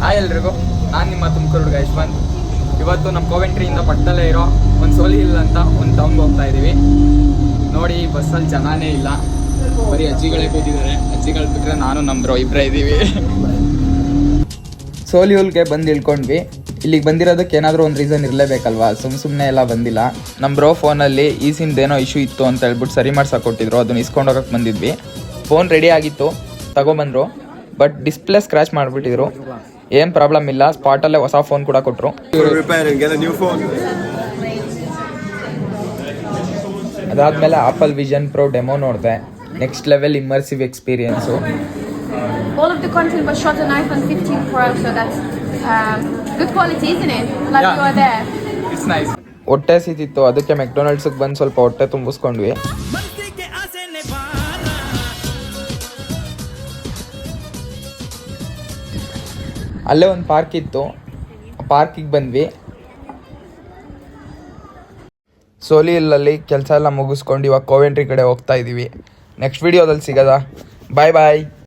Hi ಎಲ್ರಿಗೂ, ನಾನು ನಿಮ್ಮ ತುಮಕೂರು ಹುಡುಗ ಯಶವಂತ್. ಇವತ್ತು ನಮ್ಮ ಕೋವೆಂಟ್ರಿಯಿಂದ ಪಕ್ಕದಲ್ಲೇ ಇರೋ ಒಂದು ಸೋಲಿ ಹಿಲ್ ಅಂತ ಒಂದು ಟೌನ್ಗೆ ಹೋಗ್ತಾ ಇದ್ದೀವಿ. ನೋಡಿ, ಬಸ್ಸಲ್ಲಿ ಜನನೇ ಇಲ್ಲ, ಬರೀ ಅಜ್ಜಿಗಳೇ ಕೂತಿದ್ದಾರೆ. ಅಜ್ಜಿಗಳು ಬಿಟ್ಟರೆ ನಾನು ನಮ್ಮ ಬ್ರೋ ಇಬ್ಬರೇ ಇದ್ದೀವಿ. ಸೋಲಿ ಹಿಲ್ಗೆ ಬಂದು ಇಳ್ಕೊಂಡ್ವಿ. ಇಲ್ಲಿಗೆ ಬಂದಿರೋದಕ್ಕೆ ಏನಾದರೂ ಒಂದು ರೀಸನ್ ಇರಲೇಬೇಕಲ್ವಾ, ಸುಮ್ಮನೆ ಎಲ್ಲ ಬಂದಿಲ್ಲ. ನಮ್ಮ ಬ್ರೋ ಫೋನಲ್ಲಿ ಈ ಸಿಮ್ದೇನೋ ಇಶ್ಯೂ ಇತ್ತು ಅಂತ ಹೇಳ್ಬಿಟ್ಟು ಸರಿ ಮಾಡ್ಸಕ್ಕೆ ಕೊಟ್ಟಿದ್ರು, ಅದನ್ನ ಇಸ್ಕೊಂಡೋಗಕ್ಕೆ ಬಂದಿದ್ವಿ. ಫೋನ್ ರೆಡಿ ಆಗಿತ್ತು, ತಗೊಬಂದರು. ಬಟ್ ಡಿಸ್ಪ್ಲೇ ಸ್ಕ್ರ್ಯಾಚ್ ಮಾಡಿಬಿಟ್ಟಿದ್ರು. ಏನು ಪ್ರಾಬ್ಲಮ್ ಇಲ್ಲ, ಸ್ಪಾಟಲ್ಲೇ ಹೊಸ ಫೋನ್ ಕೂಡ ಕೊಟ್ಟರು. ಅದಾದಮೇಲೆ ಆಪಲ್ ವಿಷನ್ ಪ್ರೋ ಡೆಮೋ ನೋಡಿದೆ. Next level immersive experience. All of the content was shot on iPhone 15 Pro, so that's good quality, isn't it? Like you are there. It's nice. ಹೊಟ್ಟೆ ಸಿತಿತ್ತು, ಅದಕ್ಕೆ ಮೆಕ್ಡೊನಾಲ್ಡ್ಸ್ಗೆ ಬಂದು ಸ್ವಲ್ಪ ಹೊಟ್ಟೆ ತುಂಬಿಸ್ಕೊಂಡ್ವಿ. ಅಲ್ಲೇ ಒಂದು ಪಾರ್ಕ್ ಇತ್ತು, ಪಾರ್ಕಿಗೆ ಬಂದ್ವಿ. ಸೋಲಿ ಹಿಲ್ಲಲ್ಲಿ ಕೆಲಸ ಎಲ್ಲ ಮುಗಿಸ್ಕೊಂಡು ಇವಾಗ ಕೋವೆಂಟ್ರಿ ಕಡೆ ಹೋಗ್ತಾ ಇದ್ದೀವಿ. ನೆಕ್ಸ್ಟ್ ವಿಡಿಯೋದಲ್ಲಿ ಸಿಗೋದಾ? ಬಾಯ್ ಬಾಯ್.